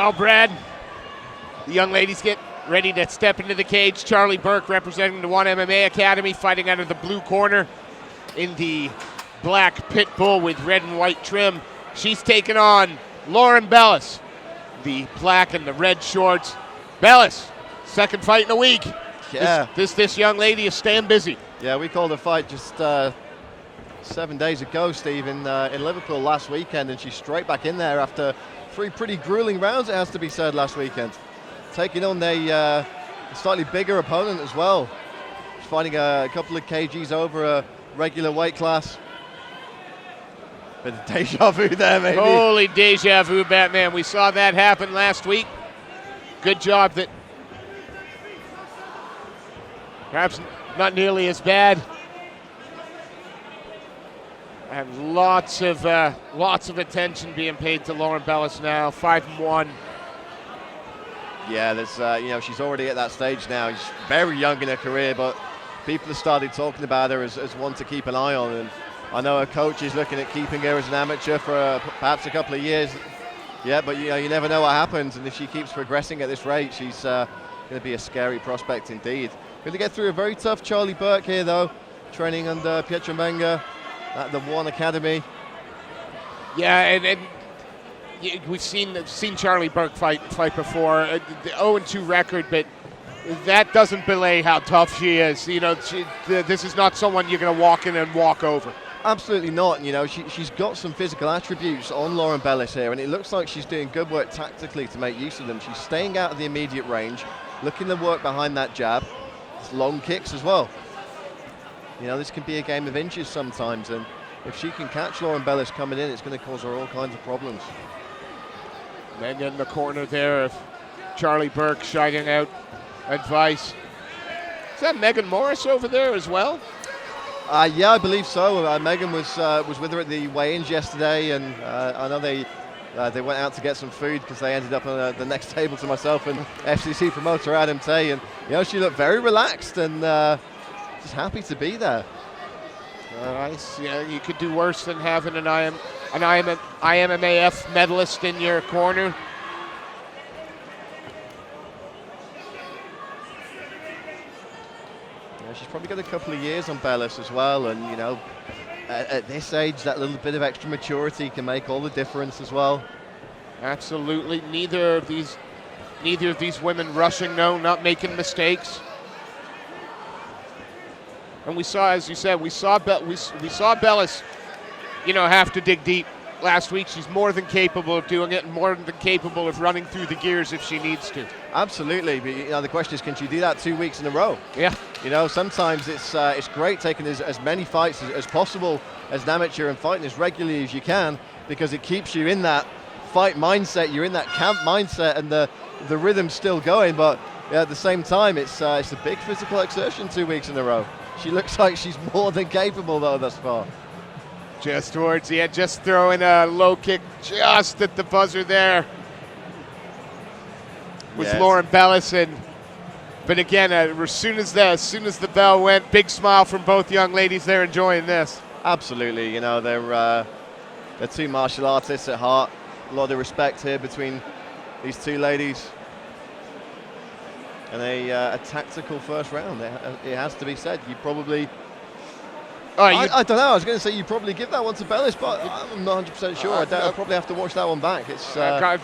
Well, Brad, the young ladies get ready to step into the cage. Charlie Burke, representing the One MMA Academy, fighting out of the blue corner in the black pit bull with red and white trim. She's taking on Lauren Bellis, the black and the red shorts. Bellis, second fight in a week. Yeah. This young lady is staying busy. Yeah, we called a fight just 7 days ago, Steve, in Liverpool last weekend, and she's straight back in there after 3 pretty grueling rounds, it has to be said, last weekend. Taking on a slightly bigger opponent as well. She's fighting a couple of kgs over a regular weight class. Bit of deja vu there, maybe. Holy deja vu, Batman. We saw that happen last week. Good job that perhaps not nearly as bad. And lots of attention being paid to Lauren Bellis now. 5-1. Yeah, there's she's already at that stage now. She's very young in her career, but people have started talking about her as one to keep an eye on. And I know her coach is looking at keeping her as an amateur for perhaps a couple of years. Yeah, but you never know what happens, and if she keeps progressing at this rate, she's going to be a scary prospect indeed. Going to get through a very tough Charlie Burke here, though, training under Pietro Menga at the One Academy. Yeah, and we've seen Charlie Burke fight before. The 0-2 record, but that doesn't belay how tough she is. This is not someone you're going to walk in and walk over. Absolutely not. She's got some physical attributes on Lauren Bellis here, and it looks like she's doing good work tactically to make use of them. She's staying out of the immediate range, looking to work behind that jab. It's long kicks as well. This can be a game of inches sometimes, and if she can catch Lauren Bellis coming in, it's going to cause her all kinds of problems. Then in the corner there of Charlie Burke shouting out advice. Is that Megan Morris over there as well? Yeah, I believe so. Megan was with her at the weigh-ins yesterday, and I know they went out to get some food because they ended up on the next table to myself and FCC promoter Adam Tay, and she looked very relaxed and just happy to be there. Nice. Yeah, you could do worse than having an IMMAF medalist in your corner. She's probably got a couple of years on Bellis as well, and at this age, that little bit of extra maturity can make all the difference as well. Absolutely. Neither of these women rushing, not making mistakes. And we saw, as you said, we saw Bellis, have to dig deep last week. She's more than capable of doing it, and more than capable of running through the gears if she needs to. Absolutely, but the question is, can she do that 2 weeks in a row? Yeah. Sometimes it's great taking as many fights as possible as an amateur and fighting as regularly as you can, because it keeps you in that fight mindset. You're in that camp mindset, and the rhythm's still going. But at the same time, it's a big physical exertion 2 weeks in a row. She looks like she's more than capable, though, thus far. Just towards the end, just throwing a low kick just at the buzzer there with Lauren Bellis. But again, as soon as the bell went, big smile from both young ladies. They're enjoying this. Absolutely, they're two martial artists at heart. A lot of respect here between these two ladies. And a tactical first round, it has to be said. You probably... I don't know, I was going to say you probably give that one to Bellis, but I'm not 100% sure. I'll probably have to watch that one back.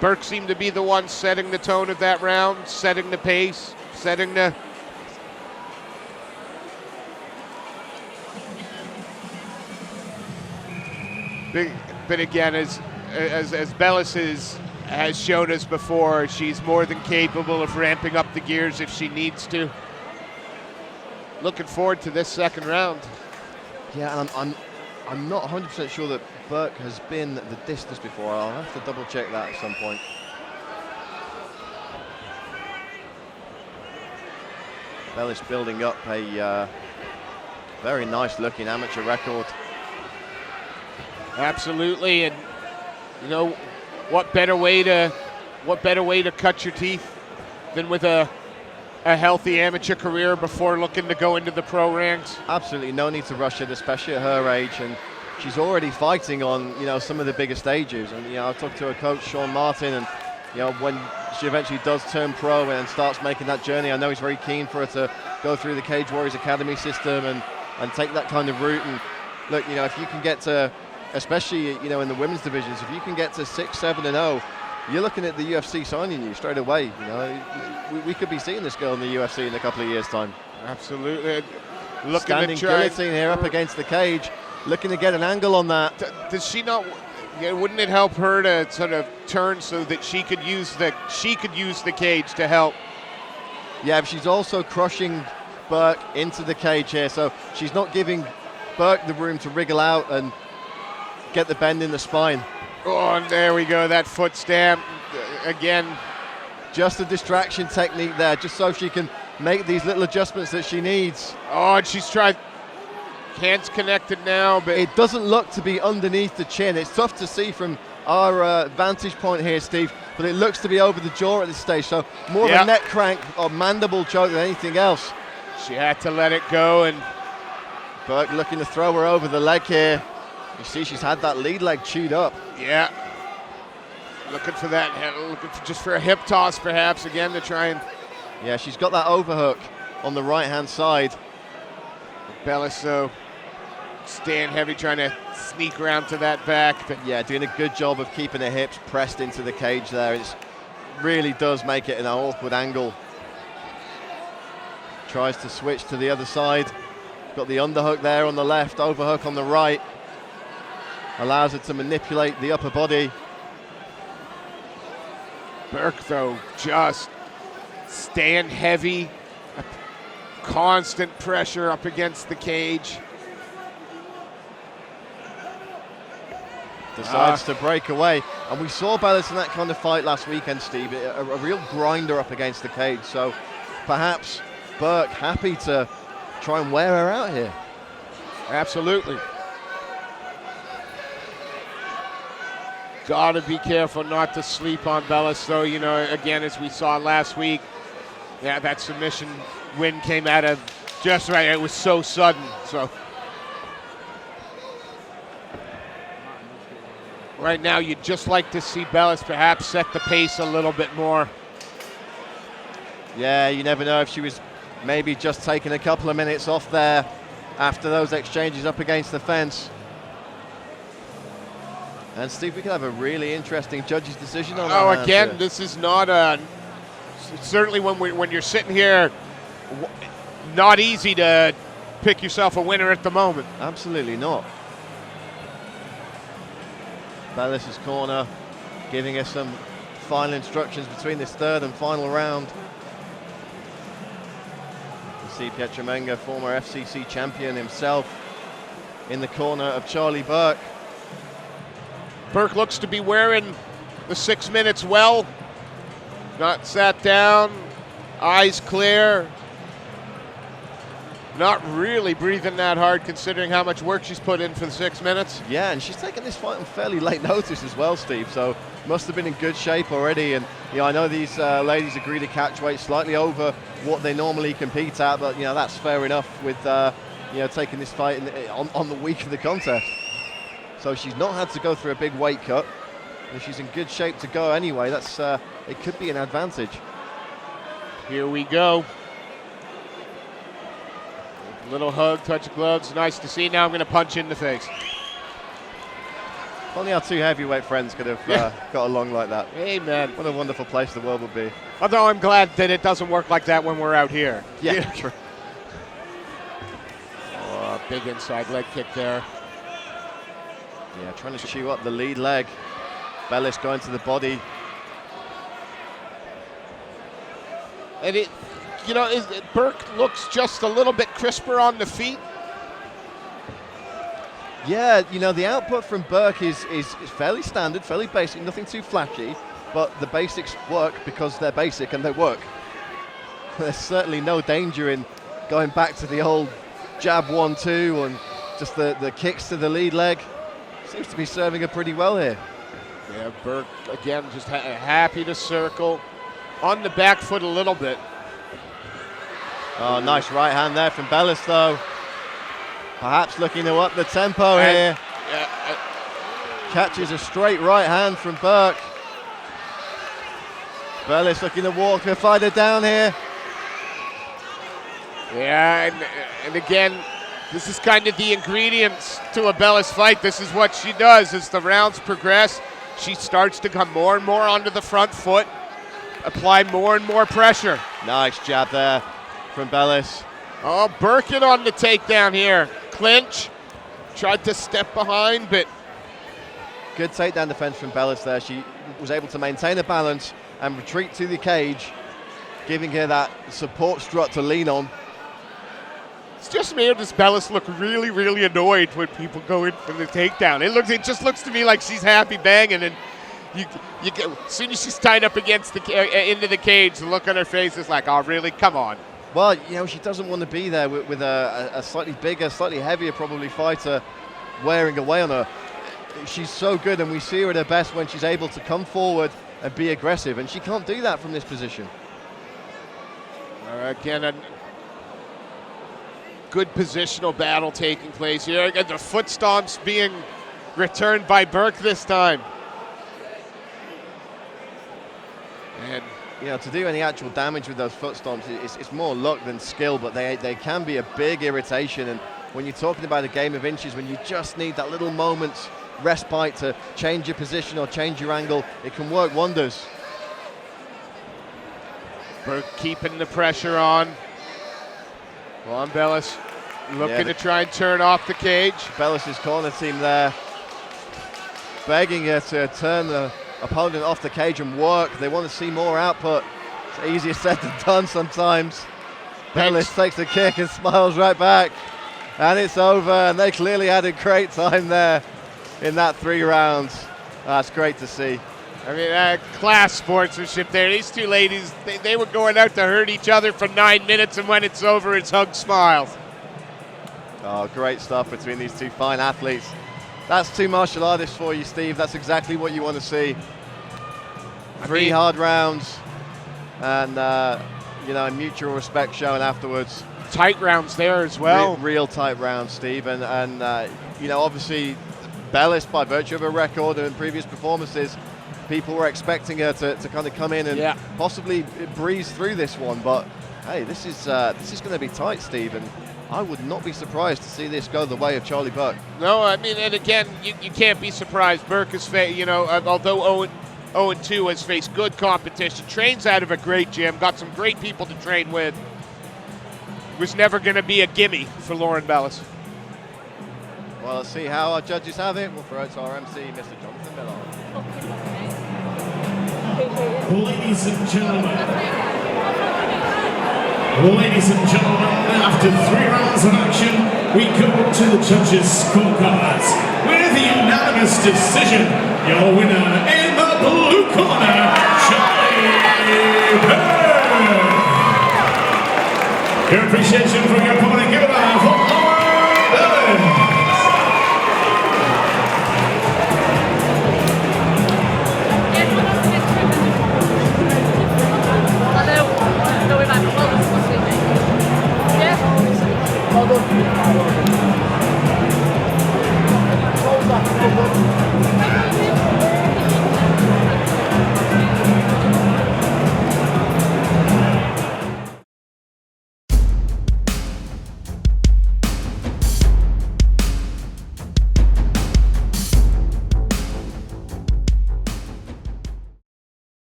Burke seemed to be the one setting the tone of that round, setting the pace, setting the... But again, as Bellis has shown us before, she's more than capable of ramping up the gears if she needs to. Looking forward to this second round. Yeah, and I'm not 100% sure that Burke has been the distance before. I'll have to double check that at some point. Bellis building up a very nice looking amateur record. Absolutely, and what better way to cut your teeth than with a healthy amateur career before looking to go into the pro ranks? Absolutely, no need to rush it, especially at her age, and she's already fighting on some of the bigger stages. And I talked to her coach Sean Martin, and when she eventually does turn pro and starts making that journey, I know he's very keen for her to go through the Cage Warriors Academy system and take that kind of route. And look, if you can get to, especially, in the women's divisions, if you can get to 6-7-0, you're looking at the UFC signing you straight away. We could be seeing this girl in the UFC in a couple of years' time. Absolutely. Looking Standing guillotine here up against the cage, looking to get an angle on that. Does she not? Wouldn't it help her to sort of turn so that she could use the cage to help? Yeah, but she's also crushing Burke into the cage here, so she's not giving Burke the room to wriggle out and get the bend in the spine. Oh, and there we go, that foot stamp again. Just a distraction technique there, just so she can make these little adjustments that she needs. Oh, and she's tried. Hands connected now, but it doesn't look to be underneath the chin. It's tough to see from our vantage point here, Steve, but it looks to be over the jaw at this stage, so more of a neck crank or mandible choke than anything else. She had to let it go, and Burke looking to throw her over the leg here. You see she's had that lead leg chewed up. Yeah. Looking for that, just for a hip toss perhaps again to try and... Yeah, she's got that overhook on the right-hand side. Bellis, though, staying heavy, trying to sneak around to that back. But yeah, doing a good job of keeping her hips pressed into the cage there. It really does make it an awkward angle. Tries to switch to the other side. Got the underhook there on the left, overhook on the right. Allows her to manipulate the upper body. Burke, though, just staying heavy. Constant pressure up against the cage. Decides to break away. And we saw Bellis in that kind of fight last weekend, Steve. A real grinder up against the cage. So perhaps Burke happy to try and wear her out here. Absolutely. Got to be careful not to sleep on Bellis, though. Again, as we saw last week, that submission win came out of just right. It was so sudden. So right now, you'd just like to see Bellis perhaps set the pace a little bit more. Yeah, you never know if she was maybe just taking a couple of minutes off there after those exchanges up against the fence. And Steve, we could have a really interesting judge's decision on that. Oh, again, this is not a... Certainly when you're sitting here, not easy to pick yourself a winner at the moment. Absolutely not. Bellis' corner giving us some final instructions between this third and final round. You see Pietramenga, former FCC champion himself, in the corner of Charlie Burke. Burke looks to be wearing the 6 minutes well. Not sat down, eyes clear. Not really breathing that hard considering how much work she's put in for the 6 minutes. Yeah, and she's taken this fight on fairly late notice as well, Steve, so must have been in good shape already. And I know these ladies agree to catch weight slightly over what they normally compete at, but that's fair enough with taking this fight on the week of the contest. So she's not had to go through a big weight cut. If she's in good shape to go anyway, that's it could be an advantage. Here we go. Little hug, touch of gloves, nice to see. Now I'm going to punch in the face. Only our two heavyweight friends could have got along like that. Amen. What a wonderful place the world would be. Although I'm glad that it doesn't work like that when we're out here. Yeah, true. Oh, big inside leg kick there. Yeah, trying to chew up the lead leg. Bellis going to the body. And Burke looks just a little bit crisper on the feet. Yeah, the output from Burke is fairly standard, fairly basic, nothing too flashy, but the basics work because they're basic and they work. There's certainly no danger in going back to the old jab 1-2 and just the kicks to the lead leg. Seems to be serving her pretty well here. Yeah, Burke, again, just happy to circle. On the back foot a little bit. Oh, nice right hand there from Bellis, though. Perhaps looking to up the tempo here. Catches a straight right hand from Burke. Bellis looking to walk her fighter down here. Yeah, and again, this is kind of the ingredients to a Bellis fight. This is what she does as the rounds progress. She starts to come more and more onto the front foot, apply more and more pressure. Nice jab there from Bellis. Oh, Burke on the takedown here. Clinch, tried to step behind, but... Good takedown defense from Bellis there. She was able to maintain a balance and retreat to the cage, giving her that support strut to lean on. It's just made this Bellis look really, really annoyed when people go in for the takedown. It just looks to me like she's happy banging, and you get, as soon as she's tied up against the into the cage, the look on her face is like, oh, really? Come on. Well, you know, she doesn't want to be there with a slightly bigger, slightly heavier probably fighter wearing away on her. She's so good, and we see her at her best when she's able to come forward and be aggressive, and she can't do that from this position. Again, a good positional battle taking place here. Again, the foot stomps being returned by Burke this time. And you know, to do any actual damage with those foot stomps, it's more luck than skill, but they can be a big irritation. And when you're talking about a game of inches, when you just need that little moment's respite to change your position or change your angle, it can work wonders. Burke keeping the pressure on. Juan Bellis looking to try and turn off the cage. Bellis' corner team there begging her to turn the opponent off the cage and work. They want to see more output. It's easier said than done sometimes. Bellis takes the kick and smiles right back. And it's over, and they clearly had a great time there in that 3 rounds. That's great to see. I mean, class sportsmanship there. These two ladies, they were going out to hurt each other for 9 minutes, and when it's over, it's hug smiles. Oh, great stuff between these two fine athletes. That's 2 martial artists for you, Steve. That's exactly what you want to see. 3 hard rounds, and you know, a mutual respect shown afterwards. Tight rounds there as well. Real tight rounds, Steve, and you know, obviously, Bellis, by virtue of her record and previous performances, people were expecting her to kind of come in and possibly breeze through this one, but hey, this is going to be tight, Steve, and I would not be surprised to see this go the way of Charlie Burke. No, I mean, and again, you can't be surprised. Burke has faced, you know, although 0-2 has faced good competition, trains out of a great gym, got some great people to train with. Was never going to be a gimme for Lauren Bellis. Well, let's see how our judges have it. We'll throw it to our MC, Mr. Jonathan Miller. Ladies and gentlemen, after 3 rounds of action, we go to the judges' scorecards with a unanimous decision. Your winner in the blue corner, Charlie Burke. Your appreciation for your